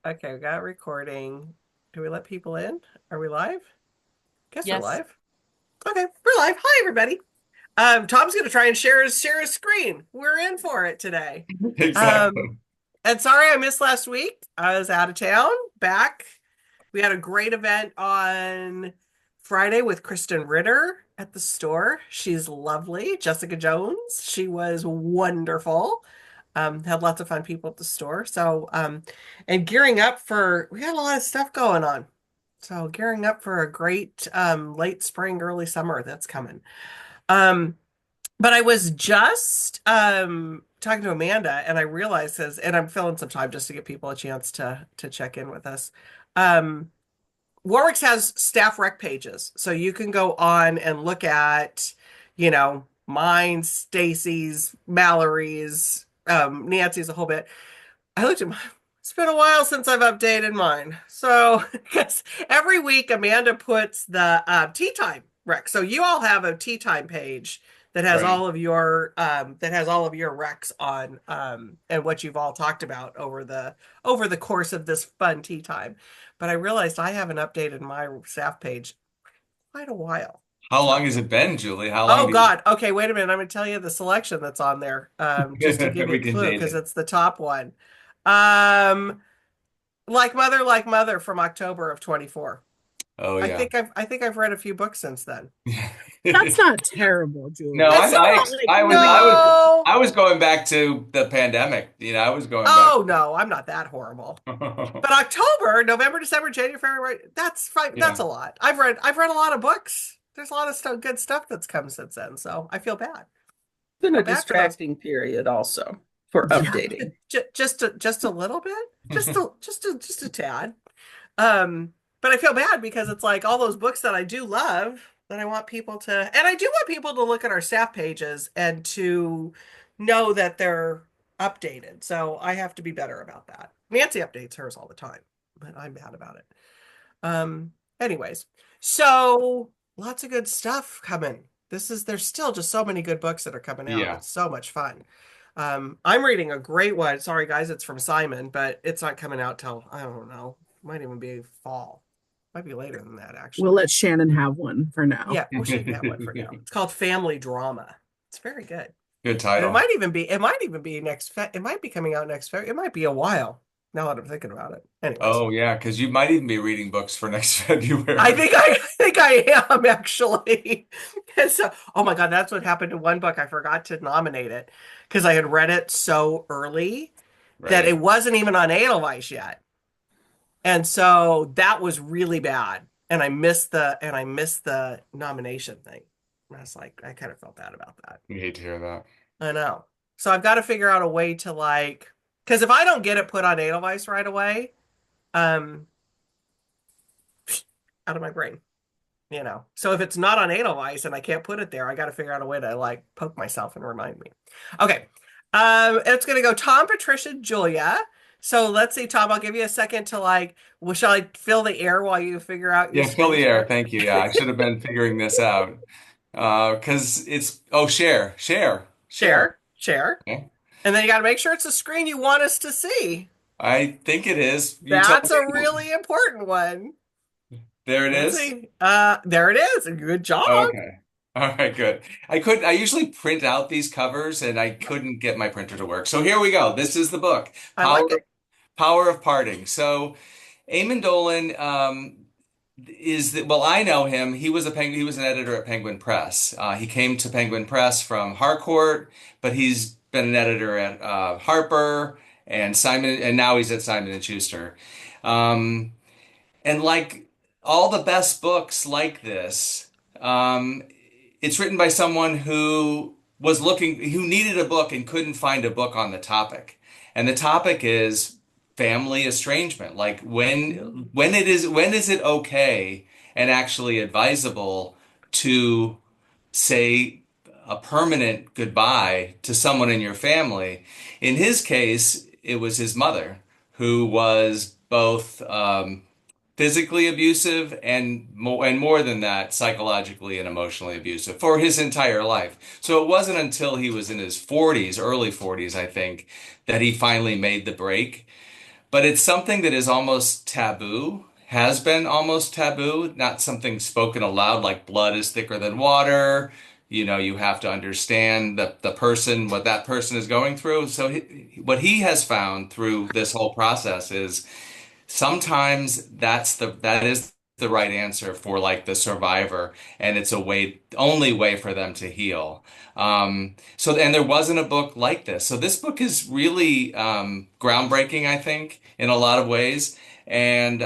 Okay, we got recording. Do we let people in? Are we live? Guess we're Yes. live. Okay, we're live. Hi, everybody. Tom's gonna try and share his screen. We're in for it today. Um, Exactly. and sorry I missed last week. I was out of town. Back. We had a great event on Friday with Kristen Ritter at the store. She's lovely. Jessica Jones. She was wonderful. Had lots of fun people at the store. And gearing up we had a lot of stuff going on. So gearing up for a great late spring, early summer that's coming. Um, but I was just talking to Amanda and I realized this, and I'm filling some time just to give people a chance to check in with us. Um, Warwick's has staff rec pages, so you can go on and look at, mine, Stacy's, Mallory's, Nancy's a whole bit. I looked at mine. It's been a while since I've updated mine. So, because every week Amanda puts the tea time rec. So you all have a tea time page that has Right. all of your recs on and what you've all talked about over the course of this fun tea time. But I realized I haven't updated my staff page quite a while. How long So, has it been, Julie? How long oh do you God. Okay, wait a minute. I'm going to tell you the selection that's on there, just to give you a we can clue change because it? it's the top one. Um, like Mother from October of 24. Oh yeah. I think I've read a few books since then. That's not terrible, No, Julie. That's I, not I like I was I was no. I was going back to the pandemic. I was going back. Oh no, I'm not that horrible. But October, November, December, January, February, that's fine. That's Yeah. a lot. I've read a lot of books. There's a lot of stuff, good stuff that's come since then. So I feel bad. Been a Feel bad for those. distracting period also for Yeah, updating. just a little bit, just a tad. But I feel bad because it's like all those books that I do love that I want people to, and I do want people to look at our staff pages and to know that they're updated. So I have to be better about that. Nancy updates hers all the time, but I'm bad about it. Anyways, so lots of good stuff coming. There's still just so many good books that are coming out. Yeah. It's so much fun. I'm reading a great one. Sorry, guys, it's from Simon, but it's not coming out till, I don't know, might even be fall. Might be later than that, We'll actually. let Shannon have one for now. Yeah, well, she can have one for now. It's called Family Drama. It's very good. Good And title. it might even be it might be coming out next February. It might be a while now that I'm thinking about it. Anyways, Oh yeah, because you might even be reading books for next I February. think I think I am actually. And so, oh my God, that's what happened to one book. I forgot to nominate it because I had read it so early that Right. it wasn't even on Edelweiss yet. And so that was really bad. And I missed the nomination thing. I was like, I kind of felt bad about that. You hate to hear that. I know. So I've got to figure out a way to like, because if I don't get it put on Edelweiss right away, um, out of my brain, you know. So if it's not on Edelweiss and I can't put it there, I got to figure out a way to like poke myself and remind me. Okay. It's gonna go Tom, Patricia, Julia. So let's see, Tom, I'll give you a second to like, well, shall I fill the air while you figure out your Yeah, fill the screen air. share? Thank you. Yeah, I should have been figuring this out. Because it's share. Share. Okay. And then you got to make sure it's a screen you want us to see. I think it is. You tell That's a me. really important one. There it Let's is. see. There it is. Good job. Okay. All right, good. I usually print out these covers and I couldn't get my printer to work. So here we go. This is the book, I like it. Power of Parting. So Eamon Dolan well, I know him. He was an editor at Penguin Press. He came to Penguin Press from Harcourt, but he's been an editor at Harper and Simon, and now he's at Simon and Schuster. Um, and like all the best books like this, it's written by someone who needed a book and couldn't find a book on the topic. And the topic is family estrangement. Like when is it okay and actually advisable to say a permanent goodbye to someone in your family? In his case, it was his mother who was both physically abusive and more than that, psychologically and emotionally abusive for his entire life. So it wasn't until he was in his 40s, early 40s, I think, that he finally made the break. but it's something that is almost taboo, has been almost taboo, not something spoken aloud like blood is thicker than water. You know, you have to understand the person, what that person is going through. So what he has found through this whole process is sometimes that is the right answer for like the survivor, and it's a way, only way for them to heal. So and there wasn't a book like this. So this book is really groundbreaking, I think, in a lot of ways. And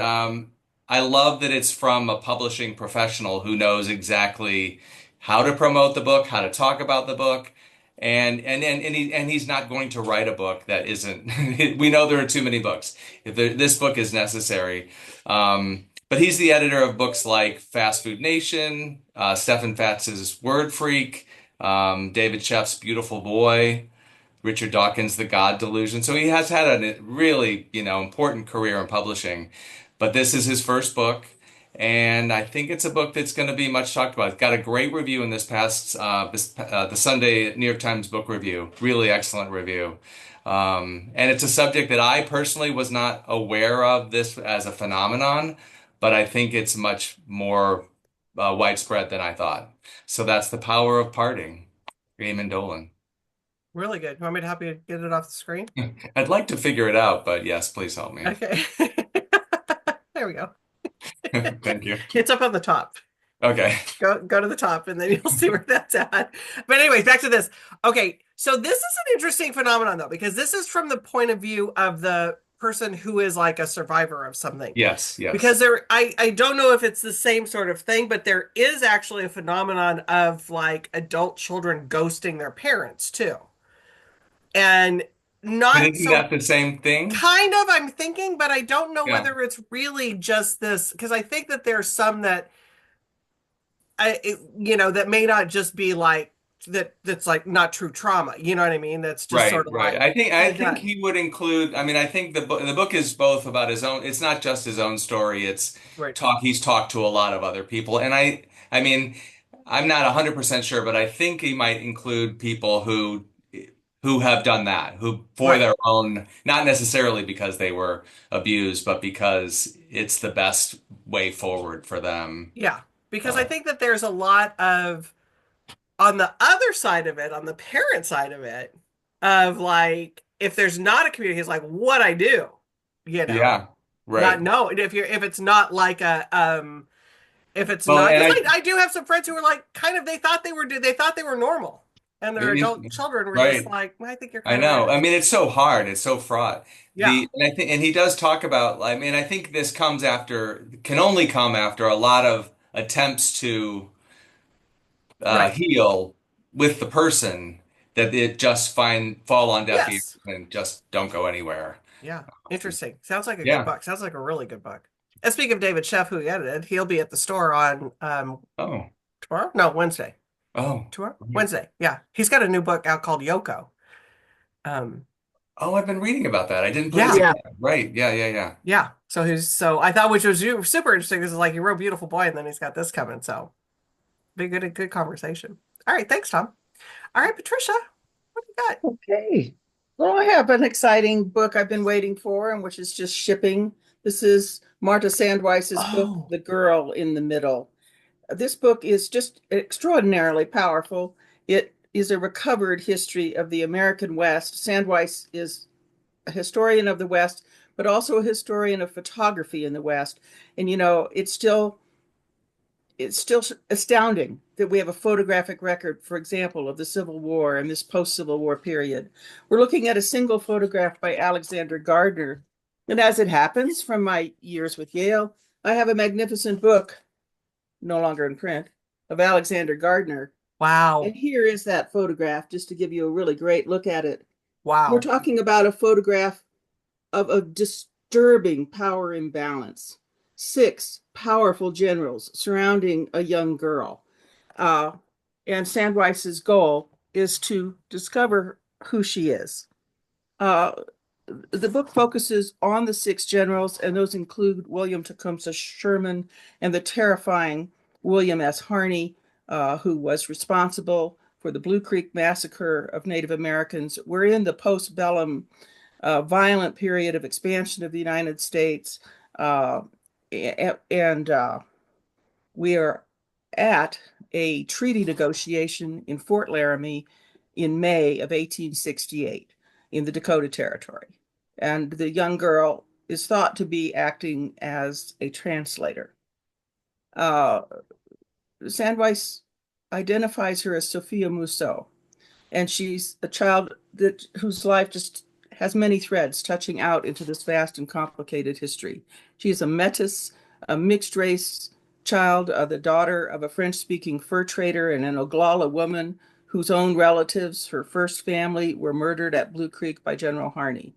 I love that it's from a publishing professional who knows exactly how to promote the book, how to talk about the book. And he's not going to write a book that isn't. We know there are too many books. This book is necessary. But he's the editor of books like Fast Food Nation, Stefan Fatz's Word Freak, David Sheff's Beautiful Boy, Richard Dawkins' The God Delusion. So he has had a really, important career in publishing. But this is his first book, and I think it's a book that's going to be much talked about. It's got a great review in the Sunday New York Times Book Review. Really excellent review. And it's a subject that I personally was not aware of this as a phenomenon, but I think it's much more widespread than I thought. So that's The Power of Parting, Eamon Dolan. Really good. You want me to help you get it off the screen? I'd like to figure it out, but yes, please help me. Okay. There we go. Thank you. It's up on the top. Okay. Go to the top and then you'll see where that's at. But anyways, back to this. Okay, so this is an interesting phenomenon though, because this is from the point of view of the person who is like a survivor of something. Yes, yes. Because I don't know if it's the same sort of thing, but there is actually a phenomenon of like adult children ghosting their parents too. And not But isn't that the same thing? kind of, I'm thinking, but I don't know Yeah. whether it's really just this, because I think that there's some that that may not just be like that's like not true trauma. You know what I mean? That's just Right, sort of right. like I think he would include, I mean, I think the book is both about his own, it's not just his own story, it's right. he's talked to a lot of other people. And I mean, I'm not 100% sure, but I think he might include people who have done that, who for Right. their own, not necessarily because they were abused, but because it's the best way forward for them. Yeah, because I Uh, think that there's a lot of on the other side of it, on the parent side of it, of like if there's not a community, it's like what I do, yeah, not right. know. And if it's not like a if it's Well, not and because I do have some friends who were like kind of they thought they were normal, and their adult children were just right. like, I think you're I kind of know. weird. I mean, it's so hard. It's so fraught. Yeah, And he does talk about, I mean, I think this can only come after a lot of attempts to right. heal with the person that it just fall on deaf ears Yes. and just don't go anywhere. Yeah. Interesting. Sounds like a good Yeah. book. Sounds like a really good book. And speaking of David Sheff, who he edited, he'll be at the store on Oh, tomorrow? No, Wednesday. oh, Tomorrow? Wednesday. Yeah. He's got a new book out called Yoko. Um, oh, I've been reading about that. I didn't put yeah. it Yeah. together. Right. Yeah, yeah, yeah. Yeah. So I thought which was super interesting. This is like he wrote Beautiful Boy and then he's got this coming. So be good conversation. All right, thanks, Tom. All right, Patricia, what do you got? Okay. Well, I have an exciting book I've been waiting for, and which is just shipping. This is Marta Sandweiss's book, Oh, The Girl in the Middle. This book is just extraordinarily powerful. It is a recovered history of the American West. Sandweiss is a historian of the West, but also a historian of photography in the West. And it's still astounding that we have a photographic record, for example, of the Civil War and this post-Civil War period. We're looking at a single photograph by Alexander Gardner. And as it happens from my years with Yale, I have a magnificent book, no longer in print, of Alexander Gardner. wow. And here is that photograph, just to give you a really great look at it. We're Wow. talking about a photograph of a disturbing power imbalance. 6 powerful generals surrounding a young girl. And Sandweiss's goal is to discover who she is. The book focuses on the 6 generals, and those include William Tecumseh Sherman and the terrifying William S. Harney, who was responsible for the Blue Creek massacre of Native Americans. We're in the postbellum violent period of expansion of the United States. Uh, and we are at a treaty negotiation in Fort Laramie in May of 1868 in the Dakota Territory. And the young girl is thought to be acting as a translator. Sandweiss identifies her as Sophia Musso, and she's a child whose life just has many threads touching out into this vast and complicated history. She is a métis, a mixed race child, the daughter of a French-speaking fur trader and an Oglala woman whose own relatives, her first family, were murdered at Blue Creek by General Harney.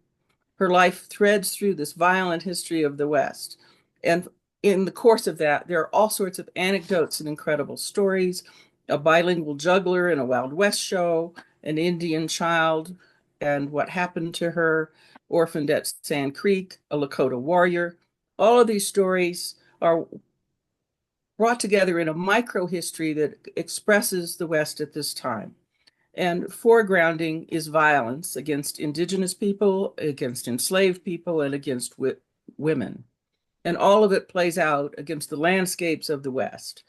Her life threads through this violent history of the West. And in the course of that, there are all sorts of anecdotes and incredible stories. A bilingual juggler in a Wild West show, an Indian child and what happened to her, orphaned at Sand Creek, a Lakota warrior. All of these stories are brought together in a micro history that expresses the West at this time. And foregrounding is violence against indigenous people, against enslaved people, and against women. And all of it plays out against the landscapes of the West,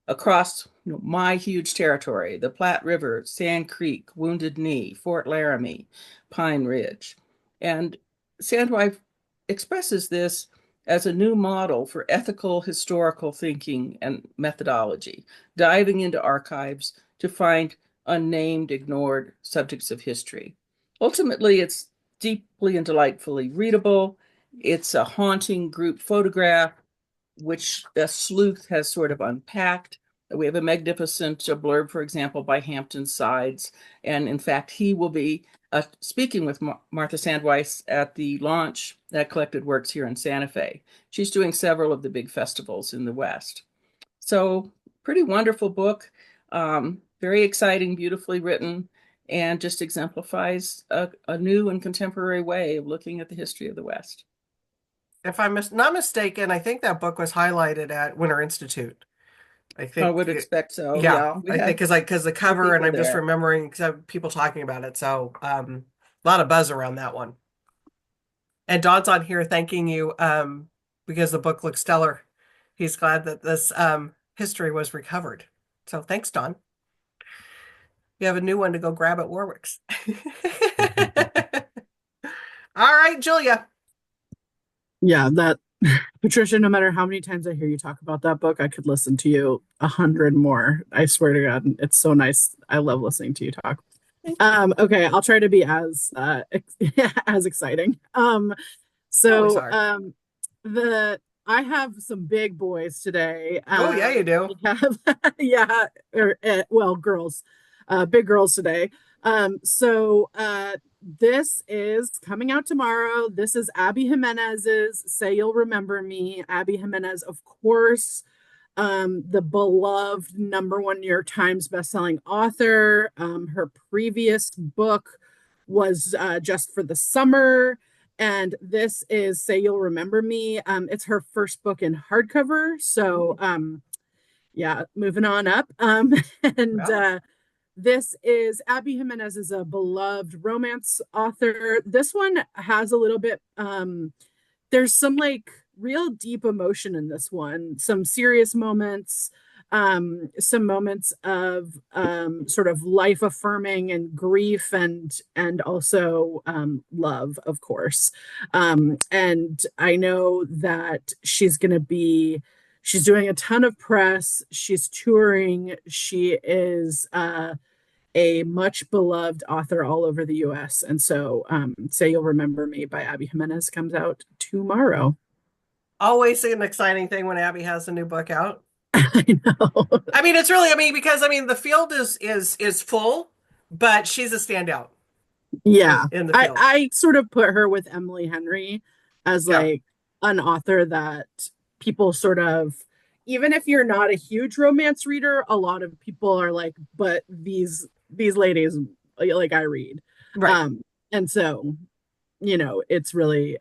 across my huge territory, the Platte River, Sand Creek, Wounded Knee, Fort Laramie, Pine Ridge. And Sandweiss expresses this as a new model for ethical historical thinking and methodology, diving into archives to find unnamed, ignored subjects of history. Ultimately, it's deeply and delightfully readable. It's a haunting group photograph, which the sleuth has sort of unpacked. We have a magnificent blurb, for example, by Hampton Sides. And in fact, he will be speaking with Martha Sandweiss at the launch at Collected Works here in Santa Fe. She's doing several of the big festivals in the West. So pretty wonderful book, very exciting, beautifully written, and just exemplifies a new and contemporary way of looking at the history of the West. If I'm not mistaken, I think that book was highlighted at Winter Institute. I think I would expect so. Yeah, We I think because the cover, and I'm just there. remembering people talking about it. So a lot of buzz around that one. And Don's on here thanking you because the book looks stellar. He's glad that this history was recovered. So thanks, Don. You have a new one to go grab at Warwick's. All right, Julia. Yeah, that Patricia, no matter how many times I hear you talk about that book, I could listen to you 100 more. I swear to God, it's so nice. I love listening to you talk. Okay, I'll try to be as as exciting. I have some big boys today. Oh yeah, you do. Well, girls, big girls today. This is coming out tomorrow. This is Abby Jimenez's Say You'll Remember Me. Abby Jimenez, of course, the beloved #1 New York Times bestselling author. Her previous book was Just for the Summer, and this is Say You'll Remember Me. It's her first book in hardcover, so moving on up. This is Abby Jimenez is a beloved romance author. This one has a little bit, there's some like real deep emotion in this one, some serious moments, some moments of sort of life affirming and grief and also love, of course. And I know that she's doing a ton of press. She's touring. She is a much beloved author all over the US. And so Say You'll Remember Me by Abby Jimenez comes out tomorrow. Always an exciting thing when Abby has a new book out. I know. I mean, because the field is full, but she's a standout. Yeah. In the field. I sort of put her with Emily Henry as like an author that people sort of, even if you're not a huge romance reader, a lot of people are like, but these ladies, like, I read. Right. And so, it's really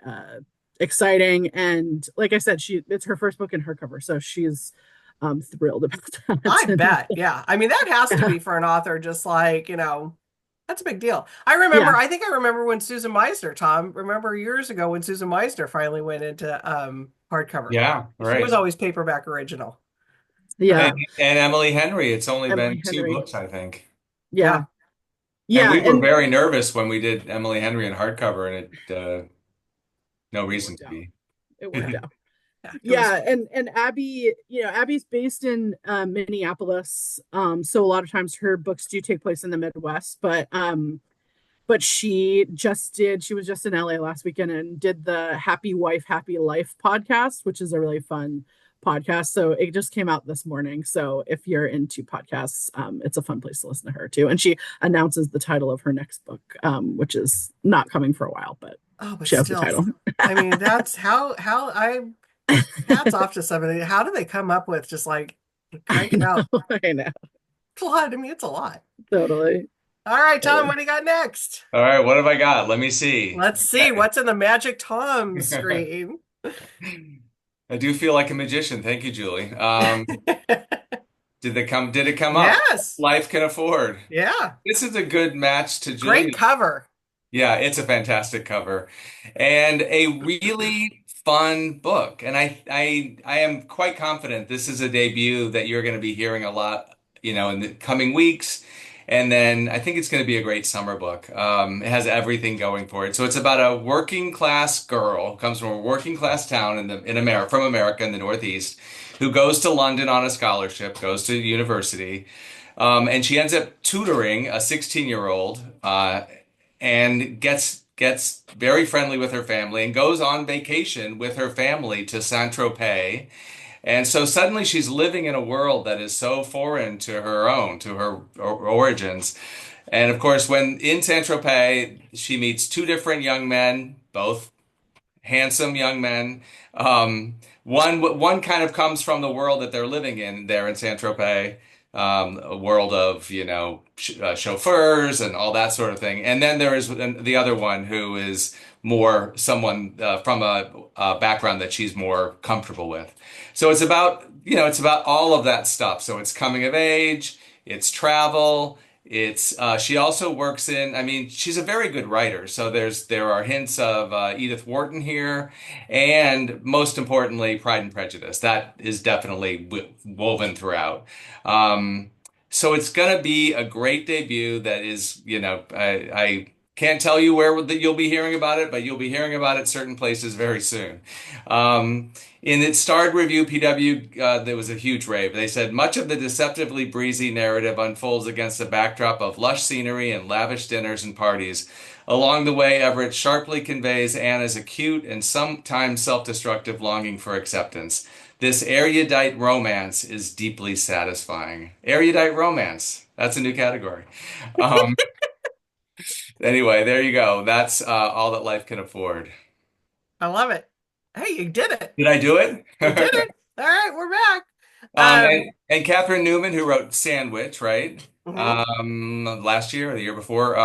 exciting. And like I said, it's her first book in hardcover, so she's thrilled about that. I bet. Yeah. I mean, that has to be for an author, just like, That's a big deal. I remember, Yeah. I think I remember when Susan Meisner, Tom, remember years ago when Susan Meisner finally went into hardcover. Yeah, She was right. always paperback original. Yeah. And Emily Henry, it's only been Emily two Henry. books, I think. Yeah. Yeah. And Yeah. we were And very nervous when we did Emily Henry in hardcover, and no it reason worked to out. be. It worked out. Yeah. It was Yeah, and Abby, Abby's based in Minneapolis. So a lot of times her books do take place in the Midwest, but she was just in LA last weekend and did the Happy Wife, Happy Life podcast, which is a really fun podcast. So it just came out this morning. So if you're into podcasts, it's a fun place to listen to her too. And she announces the title of her next book, which is not coming for a while, but oh, but she has the still. title. I mean, that's how I hats off to somebody. How do they come up with just like I crank it out? know, I know, It's a lot. I mean, it's a lot. totally. All right, Tom, totally. what do you got next? All right, what have I got? Let me see. Let's see Okay. what's in the Magic Tom screen. I do feel like a magician. Thank you, Julie. Did it come up? Yes. Life Can Afford. Yeah. This is a good match to Great Julie. cover. Yeah, it's a fantastic cover and a really fun book. And I am quite confident this is a debut that you're going to be hearing a lot, in the coming weeks. And then I think it's going to be a great summer book. It has everything going for it. So it's about a working class girl, comes from a working class town in America, from America in the Northeast, who goes to London on a scholarship, goes to university. And she ends up tutoring a 16-year-old and gets very friendly with her family and goes on vacation with her family to Saint-Tropez. And so suddenly she's living in a world that is so foreign to her own, to her origins. And of course, when in Saint-Tropez, she meets two different young men, both handsome young men. One kind of comes from the world that they're living in there in Saint-Tropez, a world of, chauffeurs and all that sort of thing. And then there is the other one who is more someone from a background that she's more comfortable with. So it's about all of that stuff. So it's coming of age, it's travel. She also works in, I mean, she's a very good writer. So there are hints of Edith Wharton here, and most importantly, Pride and Prejudice. That is definitely woven throughout. So it's gonna be a great debut. That is, I can't tell you where that you'll be hearing about it, but you'll be hearing about it certain places very soon. In its starred review, PW, there was a huge rave. They said much of the deceptively breezy narrative unfolds against a backdrop of lush scenery and lavish dinners and parties. Along the way, Everett sharply conveys Anna's acute and sometimes self-destructive longing for acceptance. This erudite romance is deeply satisfying. Erudite romance. That's a new category. Um, anyway, there you go. That's all that life can afford. I love it. Hey, you did it. Did I do it? You did it. All right, we're back. And Catherine Newman, who wrote Sandwich, right? Mhm. Last year or the year before,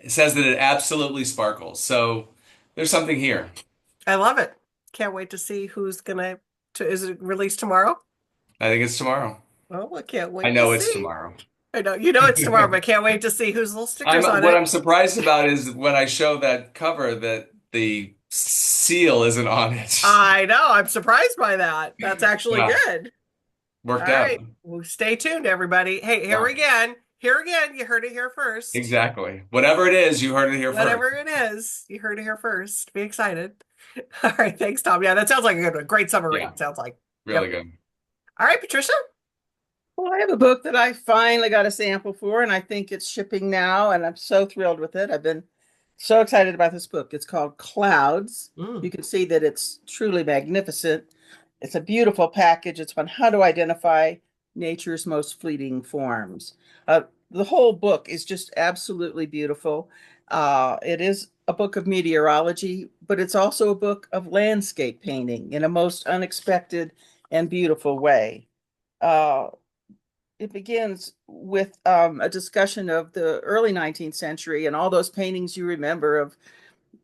says that it absolutely sparkles. So there's something here. I love it. Can't wait to see is it released tomorrow? I think it's tomorrow. Well, I can't I wait know to it's see. tomorrow. I know you know it's tomorrow, but can't wait to see whose little stickers on What it. I'm surprised about is when I show that cover that the seal isn't on it. I know. I'm surprised by that. That's actually Yeah, good. All worked out. right. Well, stay tuned, everybody. Hey, here Yeah, again. Here again. You heard it here first. exactly. Whatever it is, you heard it here first. Whatever it is, you heard it here first. Be excited. All right. Thanks, Tom. Yeah, that sounds like a good one. Great summer Yeah, read. Sounds like. really Yep. good. All right, Patricia. Well, I have a book that I finally got a sample for, and I think it's shipping now, and I'm so thrilled with it. I've been so excited about this book. It's called Clouds. You can see that it's truly magnificent. It's a beautiful package. It's on how to identify nature's most fleeting forms. The whole book is just absolutely beautiful. It is a book of meteorology, but it's also a book of landscape painting in a most unexpected and beautiful way. Uh, it begins with a discussion of the early 19th century and all those paintings you remember of,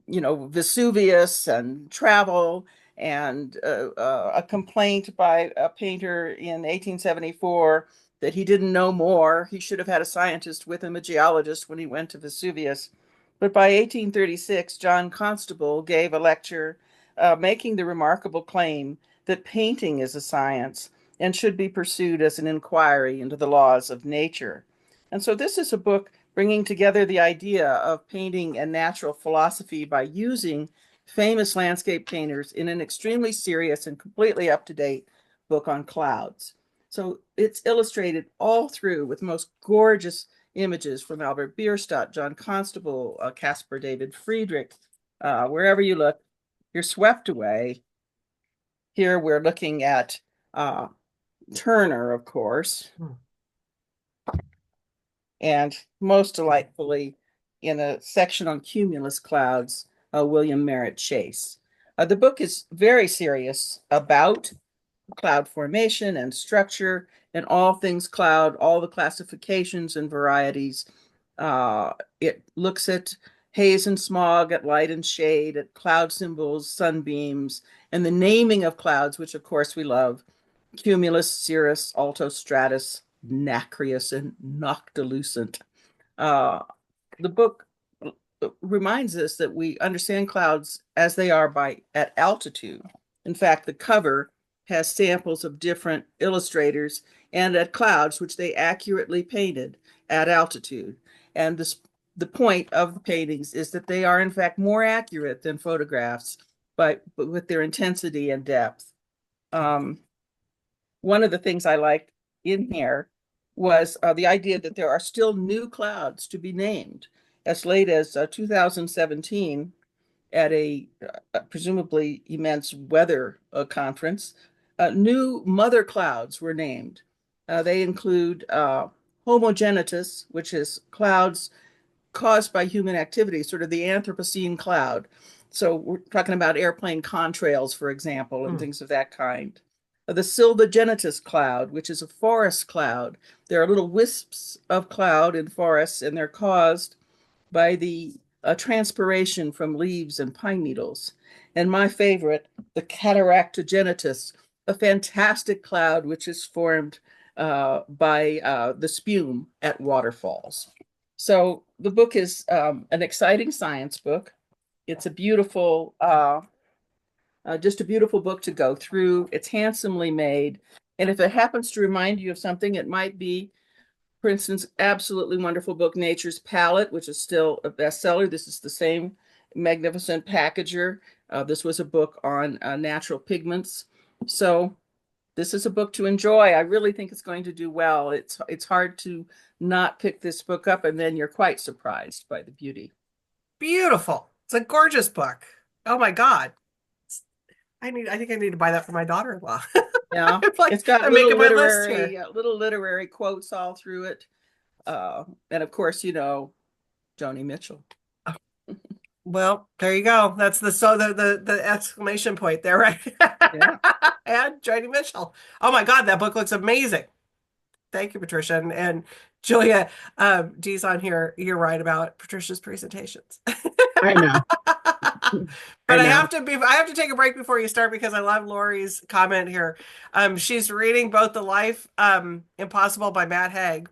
Vesuvius and travel, and a complaint by a painter in 1874 that he didn't know more. He should have had a scientist with him, a geologist, when he went to Vesuvius. But by 1836, John Constable gave a lecture making the remarkable claim that painting is a science and should be pursued as an inquiry into the laws of nature. And so this is a book bringing together the idea of painting and natural philosophy by using famous landscape painters in an extremely serious and completely up-to-date book on clouds. So it's illustrated all through with most gorgeous images from Albert Bierstadt, John Constable, Caspar David Friedrich. Wherever you look, you're swept away. Here we're looking at Turner, of course. And most delightfully, in a section on cumulus clouds, William Merritt Chase. The book is very serious about cloud formation and structure and all things cloud, all the classifications and varieties. It looks at haze and smog, at light and shade, at cloud symbols, sunbeams, and the naming of clouds, which of course we love: cumulus, cirrus, altostratus, nacreous, and noctilucent. The book reminds us that we understand clouds as they are at altitude. In fact, the cover has samples of different illustrators and at clouds, which they accurately painted at altitude. And the point of the paintings is that they are, in fact, more accurate than photographs, but with their intensity and depth. One of the things I liked in here was the idea that there are still new clouds to be named. As late as 2017, at a presumably immense weather conference, new mother clouds were named. They include homogenitus, which is clouds caused by human activity, sort of the Anthropocene cloud. So we're talking about airplane contrails, for example, and things of that kind. The Sylvogenitus cloud, which is a forest cloud. There are little wisps of cloud in forests, and they're caused by the transpiration from leaves and pine needles. And my favorite, the Cataractogenitus, a fantastic cloud which is formed by the spume at waterfalls. So the book is an exciting science book. It's a beautiful, just a beautiful book to go through. It's handsomely made. And if it happens to remind you of something, it might be, for instance, absolutely wonderful book, Nature's Palette, which is still a bestseller. This is the same magnificent packager. This was a book on natural pigments. So this is a book to enjoy. I really think it's going to do well. It's hard to not pick this book up, and then you're quite surprised by the beauty. Beautiful. It's a gorgeous book. Oh my God. I think I need to buy that for my daughter-in-law. Yeah, Like, it's got I'm little making my list here. literary, little literary quotes all through it. And of course, Joni Mitchell. Well, there you go. That's the exclamation point there, right? Yeah. And Joni Mitchell. Oh my God, that book looks amazing. Thank you, Patricia. And Julia, Dee's on here. You're right about Patricia's presentations. I know. But I know. have to take a break before you start because I love Lori's comment here. She's reading both The Life Impossible by Matt Haig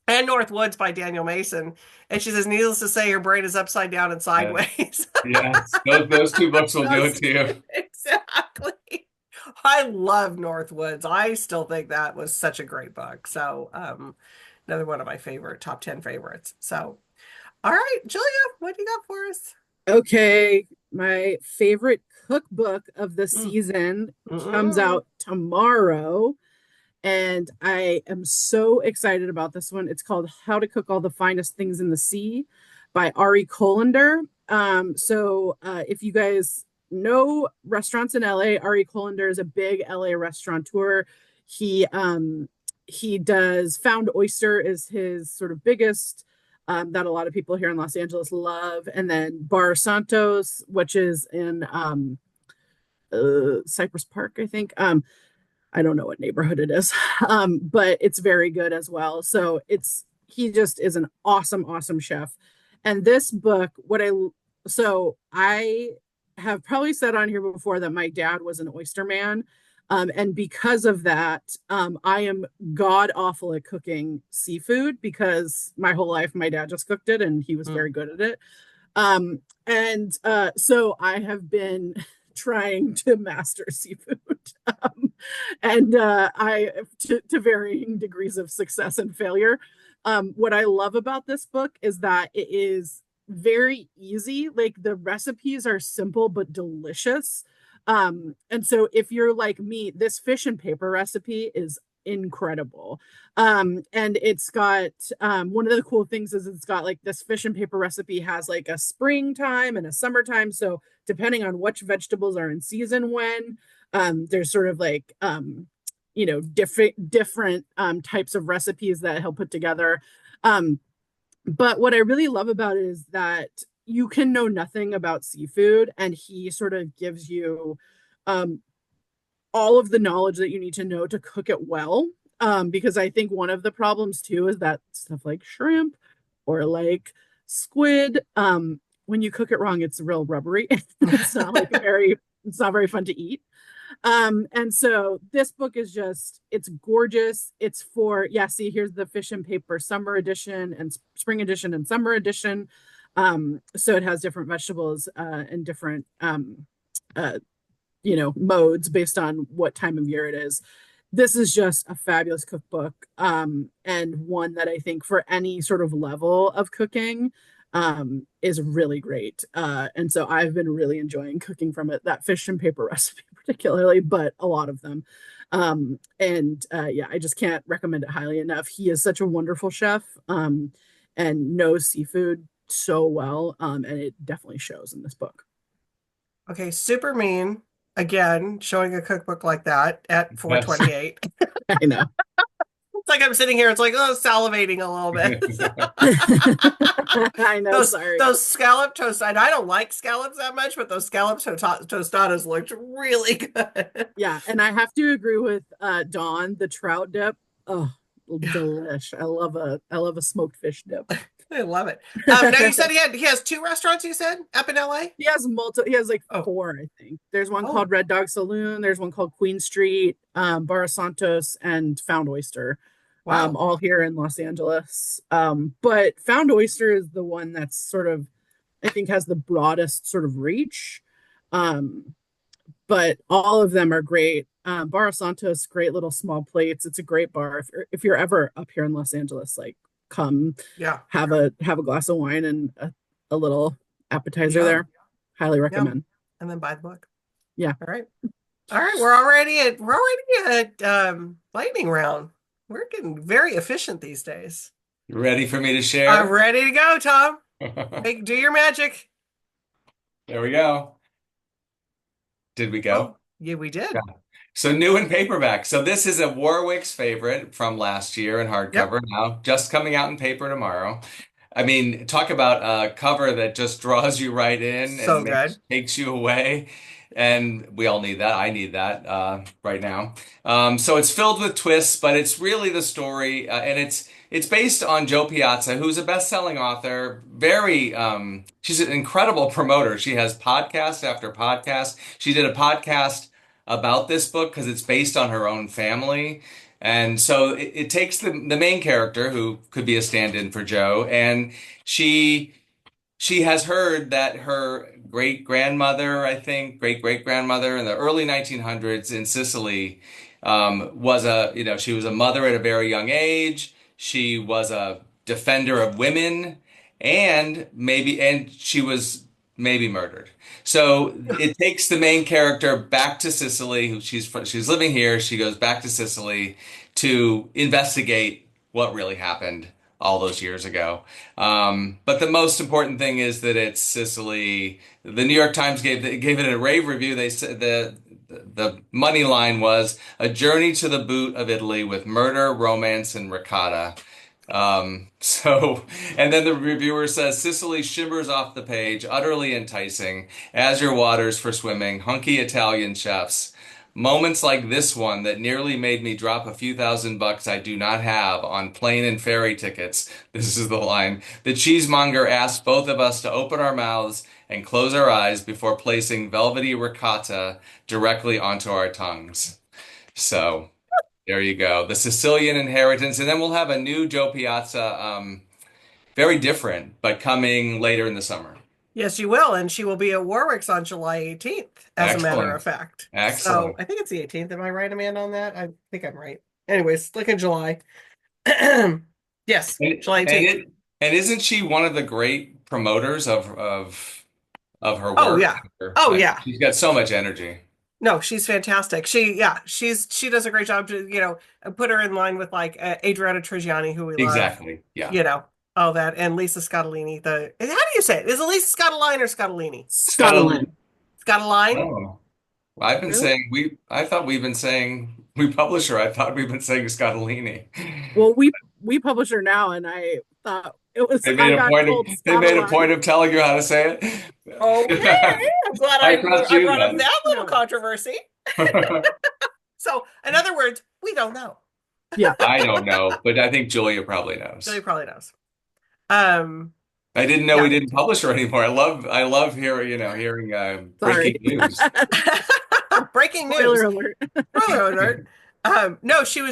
and North Woods by Daniel Mason. And she says, needless to say, your brain is upside down and sideways. Yes, those two books will do it to you. Exactly. I love North Woods. I still think that was such a great book. So another one of my top 10 favorites. So, all right, Julia, what do you got for us? Okay, my favorite cookbook of the season comes out tomorrow, and I am so excited about this one. It's called How to Cook All the Finest Things in the Sea by Ari Colander. So if you guys know restaurants in LA, Ari Colander is a big LA restaurateur. He does Found Oyster is his sort of biggest that a lot of people here in Los Angeles love. And then Bar Santos, which is in Cypress Park, I think. I don't know what neighborhood it is, but it's very good as well. So he just is an awesome, awesome chef. And this book, I have probably said on here before that my dad was an oyster man. And because of that, I am god awful at cooking seafood because my whole life my dad just cooked it and he was Mm. very good at it. So I have been trying to master seafood, and I to varying degrees of success and failure. What I love about this book is that it is very easy. Like the recipes are simple but delicious. And so if you're like me, this fish and paper recipe is incredible. And it's got one of the cool things is it's got like this fish and paper recipe has like a springtime and a summertime. So depending on which vegetables are in season when, there's sort of like different types of recipes that he'll put together. But what I really love about it is that you can know nothing about seafood, and he sort of gives you all of the knowledge that you need to know to cook it well. Because I think one of the problems too is that stuff like shrimp or like squid, when you cook it wrong, it's real rubbery. It's not like it's not very fun to eat. And so this book is just, it's gorgeous. It's for, yeah, see, here's the fish and paper summer edition and spring edition and summer edition. So it has different vegetables and different modes based on what time of year it is. This is just a fabulous cookbook, and one that I think for any sort of level of cooking is really great. And so I've been really enjoying cooking from it, that fish and paper recipe particularly, but a lot of them. Yeah, I just can't recommend it highly enough. He is such a wonderful chef, and knows seafood so well, and it definitely shows in this book. Okay, Super Mean again, showing a cookbook like that at Yes. 428. I know. It's like I'm sitting here, it's like, oh, salivating a little bit. I know, sorry. Those scallop toast, and I don't like scallops that much, but those scallop tostadas looked really good. Yeah, and I have to agree with Dawn, the trout dip. Oh, delish. I love a smoked fish dip. I love it. Now you said he has two restaurants, you said, up in LA? He has like Oh. 4, I think. There's one Oh. called Red Dog Saloon, there's one called Queen Street, Barra Santos, and Found Oyster. Wow. All here in Los Angeles. But Found Oyster is the one that's sort of, I think, has the broadest sort of reach. But all of them are great. Barra Santos, great little small plates. It's a great bar. If you're ever up here in Los Angeles, like come Yeah. have a glass of wine and a little appetizer Yeah. there. Highly recommend. And then buy the book. Yeah. All right. All right. We're already at lightning round. We're getting very efficient these days. You ready for me to I'm share? ready to go, Tom. Hey, do your magic. There we go. Did we go? Oh, yeah, we did. Yeah. So new in paperback. So this is a Warwick's favorite from last year in hardcover. Now just coming out in paper tomorrow. I mean, talk about a cover that just draws you right in So and good. takes you away. And we all need that. I need that right now. So it's filled with twists, but it's really the story, and it's based on Jo Piazza, who's a best-selling author. She's an incredible promoter. She has podcast after podcast. She did a podcast about this book because it's based on her own family. And so it takes the main character, who could be a stand-in for Jo, and she has heard that her great-grandmother, I think, great-great-grandmother in the early 1900s in Sicily, she was a mother at a very young age. She was a defender of women, and she was maybe murdered. So it takes the main character back to Sicily. She's living here. She goes back to Sicily to investigate what really happened all those years ago. But the most important thing is that it's Sicily. The New York Times gave it a rave review. They said the money line was a journey to the boot of Italy with murder, romance, and ricotta. And then the reviewer says, Sicily shimmers off the page, utterly enticing, azure waters for swimming, hunky Italian chefs. Moments like this one that nearly made me drop a few $1,000 I do not have on plane and ferry tickets. This is the line. The cheesemonger asked both of us to open our mouths and close our eyes before placing velvety ricotta directly onto our tongues. So there you go. The Sicilian Inheritance. And then we'll have a new Joe Piazza, very different, but coming later in the summer. Yes, you will, and she will be at Warwick's on July 18th, as a matter of Excellent. fact. So Excellent. I think it's the 18th. Am I right, Amanda, on that? I think I'm right. Anyways, look in July. Yes, And, July and 18th. it and isn't she one of the great promoters of her Oh work? yeah. Oh yeah. She's got so much energy. No, she's fantastic. She does a great job to, put her in line with like Adriana Trigiani, who we love, Exactly. Yeah. you know, all that, and Lisa Scottolini. How do you say it? Is it Lisa Scottolini or Scottolini? Scotland. Scottolini? Oh, I've been Really? saying I thought we've been saying we publish her. I thought we've been saying Scottolini. Well, we publish her now, and I thought it was They I made a got point of told they made a Scotland. point of telling you how to say Okay. it. I'm glad I trust I you brought up then. that little No. controversy. So, in other words, we don't know. Yeah. I don't know, but I think Julia probably knows. Julie probably knows. Um, I didn't know we yeah. didn't publish her anymore. I love hearing breaking Sorry. news. Breaking Spoiler news. alert. Spoiler alert. No, she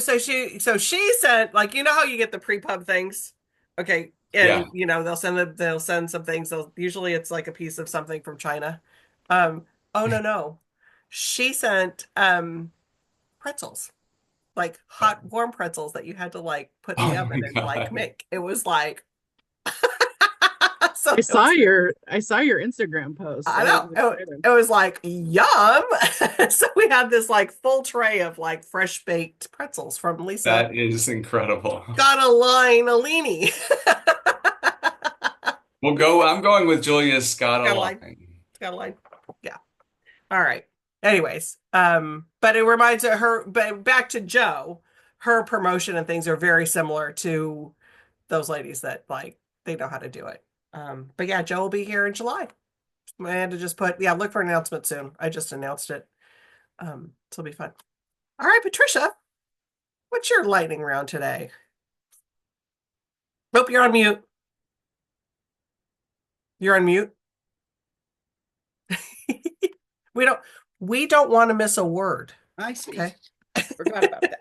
sent, like, how you get the pre-pub things. Okay. Yeah. And they'll send some things. Usually it's like a piece of something from China. Oh no. She sent pretzels. Like hot warm pretzels that you had to like put in the Oh oven my and like God. make. It was like so I saw your Instagram post. I I was know. excited. It was like yum. So we had this like full tray of like fresh baked pretzels from Lisa That is incredible. Scottolini. I'm going with Julia Scott Scottolini. Align. Scottolini. Yeah. All right. Anyways, but it reminds her, but back to Joe, her promotion and things are very similar to those ladies that like they know how to do it. But yeah, Joe will be here in July. I had to just look for an announcement soon. I just announced it. So it'll be fun. All right, Patricia, what's your lightning round today? Nope, you're on mute. You're on mute. We don't want to miss a word. I see. Okay. Forgot about that.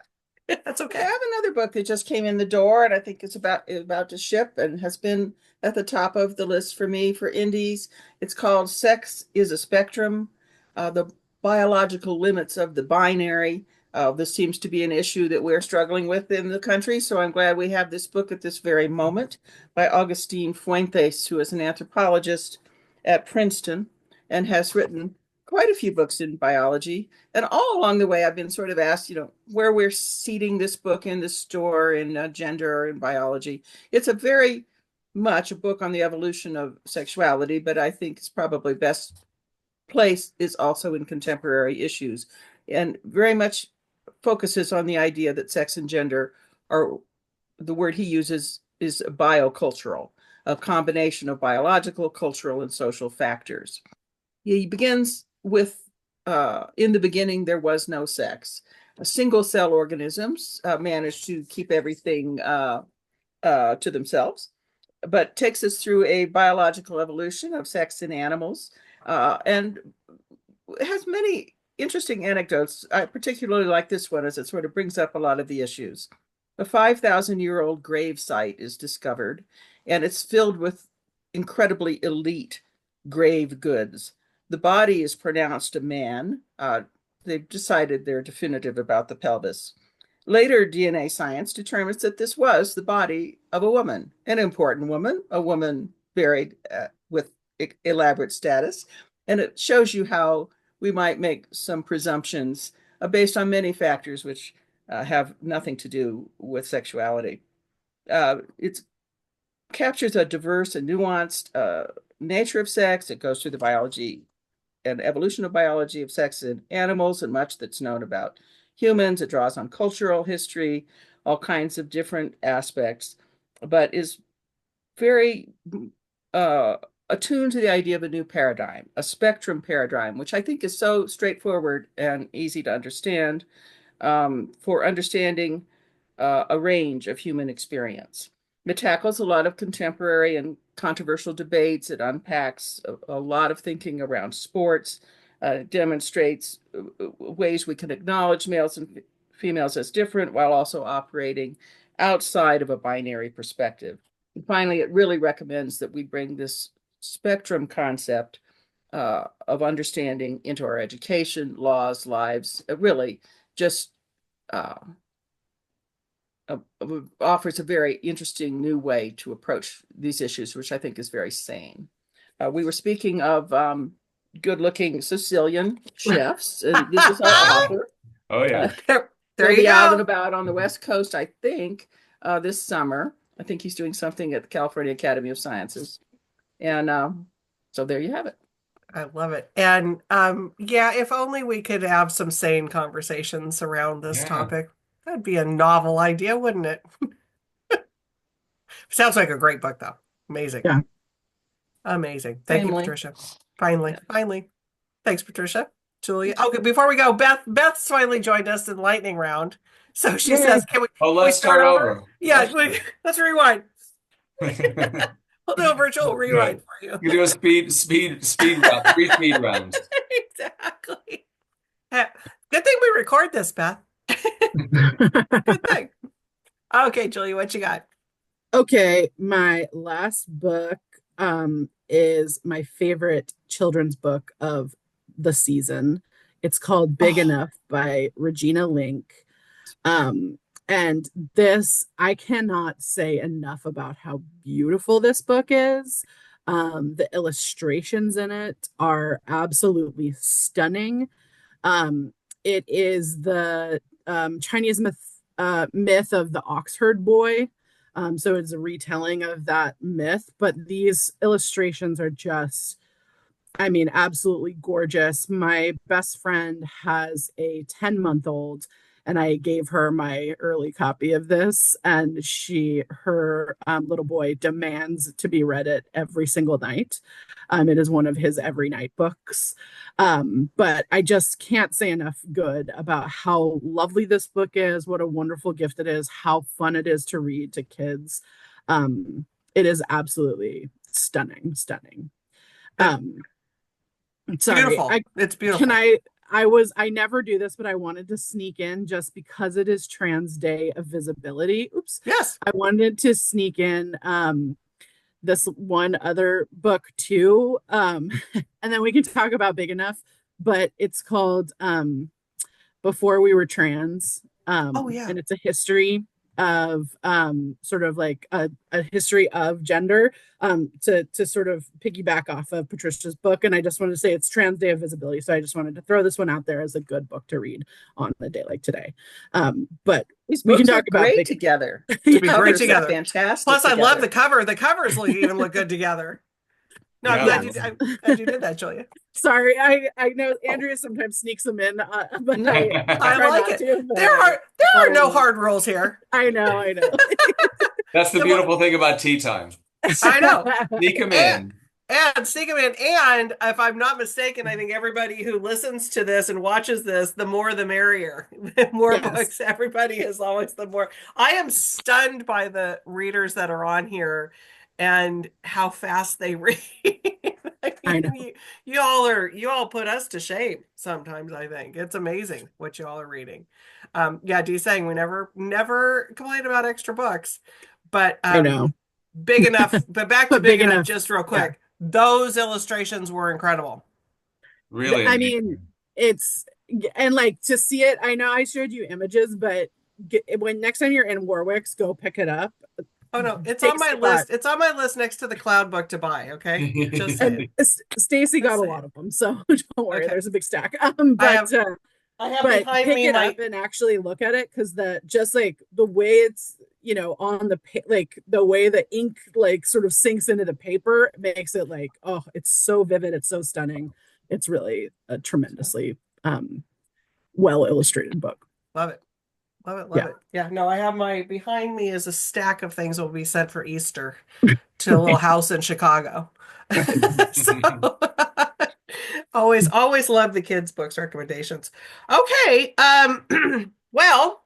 That's I okay. have another book that just came in the door, and I think it's about to ship and has been at the top of the list for me for indies. It's called Sex is a Spectrum, the biological limits of the binary. This seems to be an issue that we're struggling with in the country, so I'm glad we have this book at this very moment by Augustine Fuentes, who is an anthropologist at Princeton and has written quite a few books in biology. And all along the way, I've been sort of asked, where we're seating this book in the store in gender or in biology. It's a very much a book on the evolution of sexuality, but I think it's probably best placed is also in contemporary issues and very much focuses on the idea that sex and gender are, the word he uses is biocultural, a combination of biological, cultural, and social factors. He begins with in the beginning, there was no sex. Single cell organisms managed to keep everything to themselves, but takes us through a biological evolution of sex in animals and has many interesting anecdotes. I particularly like this one as it sort of brings up a lot of the issues. A 5,000-year-old grave site is discovered, and it's filled with incredibly elite grave goods. The body is pronounced a man. They've decided they're definitive about the pelvis. Later DNA science determines that this was the body of a woman, an important woman, a woman buried with elaborate status. And it shows you how we might make some presumptions based on many factors which have nothing to do with sexuality. It captures a diverse and nuanced nature of sex. It goes through the biology and evolution of biology of sex in animals and much that's known about humans. It draws on cultural history, all kinds of different aspects, but is very attuned to the idea of a new paradigm, a spectrum paradigm, which I think is so straightforward and easy to understand for understanding a range of human experience. It tackles a lot of contemporary and controversial debates. It unpacks a lot of thinking around sports, demonstrates ways we can acknowledge males and females as different while also operating outside of a binary perspective. And finally, it really recommends that we bring this spectrum concept of understanding into our education, laws, lives. It really just offers a very interesting new way to approach these issues, which I think is very sane. We were speaking of good-looking Sicilian chefs, and this is our author. Oh yeah. There He'll you be out and go. about on the West Coast, I think, this summer. I think he's doing something at the California Academy of Sciences. And so there you have it. I love it. And yeah, if only we could have some sane conversations around this Yeah. topic. That'd be a novel idea, wouldn't it? Sounds like a great book, though. Amazing. Yeah. Amazing. Thank you, Finally. Patricia. Finally, Yeah. finally. Thanks, Patricia. Julia. Okay, before we go, Beth's finally joined us in lightning round. So she Yay. says, "Can we Let's start over. Yeah, let's rewind. You We'll do a virtual rewind for you. do a speed round, 3 speed rounds. Exactly. Good thing we record this, Beth. Good thing. Okay, Julia, what you got? Okay, my last book is my favorite children's book of the season. It's called Big Enough by Regina Link. And this, I cannot say enough about how beautiful this book is. The illustrations in it are absolutely stunning. It is the Chinese myth of the Oxherd boy. So it's a retelling of that myth, but these illustrations are just, I mean, absolutely gorgeous. My best friend has a 10-month-old, and I gave her my early copy of this, and her little boy demands to be read it every single night. It is one of his every night books. But I just can't say enough good about how lovely this book is, what a wonderful gift it is, how fun it is to read to kids. It is absolutely stunning. Sorry, Beautiful. It's beautiful. I never do this, but I wanted to sneak in just because it is Trans Day of Visibility. Oops. Yes. I wanted to sneak in this one other book too. And then we can talk about Big Enough, but it's called Before We Were Trans. Oh, yeah. And it's a history of sort of like a history of gender to sort of piggyback off of Patricia's book. And I just wanted to say it's Trans Day of Visibility. So I just wanted to throw this one out there as a good book to read on a day like today. But These we can books talk look about great Big- together. To be great Covers are together. Fantastic. Plus, I love the together. cover. The covers even look good together. No, I'm Yeah. glad you did that, Julia. Sorry, I know Andrea sometimes sneaks them in, but No, I I try like not it. to, but There are no hard rules here. I know. That's the beautiful thing about tea time. I know. Sneak 'em in. And sneak them in. And if I'm not mistaken, I think everybody who listens to this and watches this, the more the merrier. The more Yes. books, everybody is always the more. I am stunned by the readers that are on here and how fast they read. I know. You all put us to shame sometimes, I think. It's amazing what you all are reading. Yeah, Dee's saying we never complain about extra books. But I know. Big Enough, but back to But Big Big Enough Enough, just real quick. Those illustrations were incredible. Really. I mean, it's and like to see it. I know I showed you images, but when next time you're in Warwick's, go pick it up. Oh no, it's Takes on my a lot. list. It's on my list next to the Cloud book to buy. Okay, just saying. Stacy got a saying. lot of them, so don't worry. Okay. There's a big stack. I But have but behind pick me it my up and actually look at it, because just like the way it's on the like the way the ink like sort of sinks into the paper makes it like, oh, it's so vivid, it's so stunning. It's really a tremendously well illustrated book. love it. Love Yeah. it. Yeah, no, I have behind me is a stack of things that will be sent for Easter to a little house in Chicago. So, always love the kids' books recommendations. Okay, well,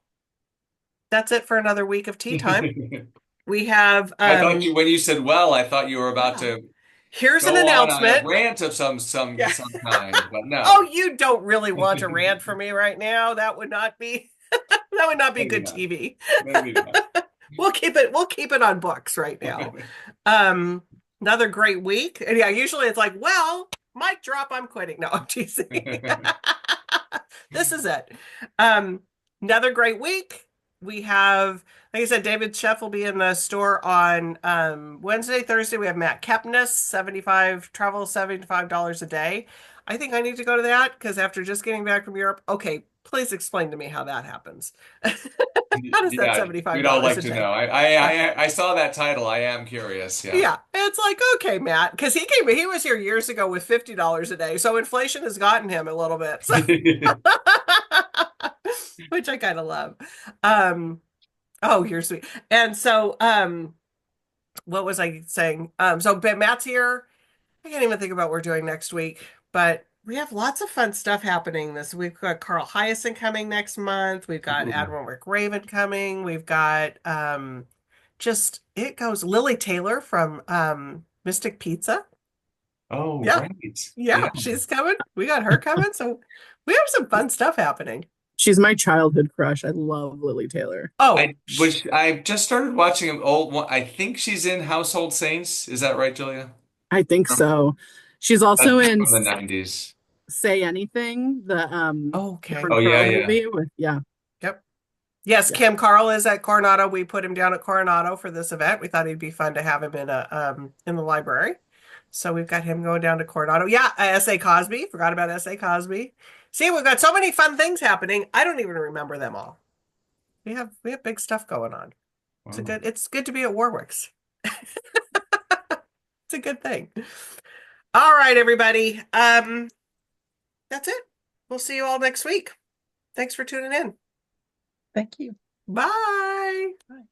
that's it for another week of tea time. We have I thought when you said well, I thought you were about Yeah. to Here's an go on a announcement. rant of Yeah. some kind, but Oh, no, you don't really want to rant for me right now. That would not be that would not be maybe good not. TV. Maybe not. We'll keep it on books right now. Another great week. And yeah, usually it's like, well, mic drop, I'm quitting. No, I'm teasing. This is it. Another great week. We have, like I said, David Sheff will be in the store on Wednesday, Thursday. We have Matt Kepnes, 75 travel, $75 a day. I think I need to go to that because after just getting back from Europe, okay, please explain to me how that happens. How does that Yeah, we'd all $75 like a to day? know. I saw that title. I am curious. Yeah. Yeah, it's like, okay, Matt, because he was here years ago with $50 a day, so inflation has gotten him a little bit, so which I kind of love. Oh, you're sweet. And so, what was I saying? So Matt's here. I can't even think about what we're doing next week, but we have lots of fun stuff happening this week. We've got Carl Hyacin coming next month. We've got Ooh. Admiral Rick Raven coming. We've got just it goes Lily Taylor from Mystic Pizza. Oh, Yeah. right. Yeah, Yeah. she's coming. We got her coming. So we have some fun stuff happening. She's my childhood crush. I love Lily Taylor. Oh, I just started watching an old one. I think she's in Household Saints. Is that right, Julia? I think so. She's also That's in from the 90s. Say Anything, the okay. Cameron Oh yeah, Crowe yeah. movie with yeah. Yep. Yes, Yeah. Kim Carl is at Coronado. We put him down at Coronado for this event. We thought he'd be fun to have him in the library. So we've got him going down to Coronado. Yeah, S.A. Cosby. Forgot about S.A. Cosby. See, we've got so many fun things happening. I don't even remember them all. We have big stuff going on. Wow. It's good to be at Warwick's. It's a good thing. All right, everybody. That's it. We'll see you all next week. Thanks for tuning in. Thank you. Bye. Bye.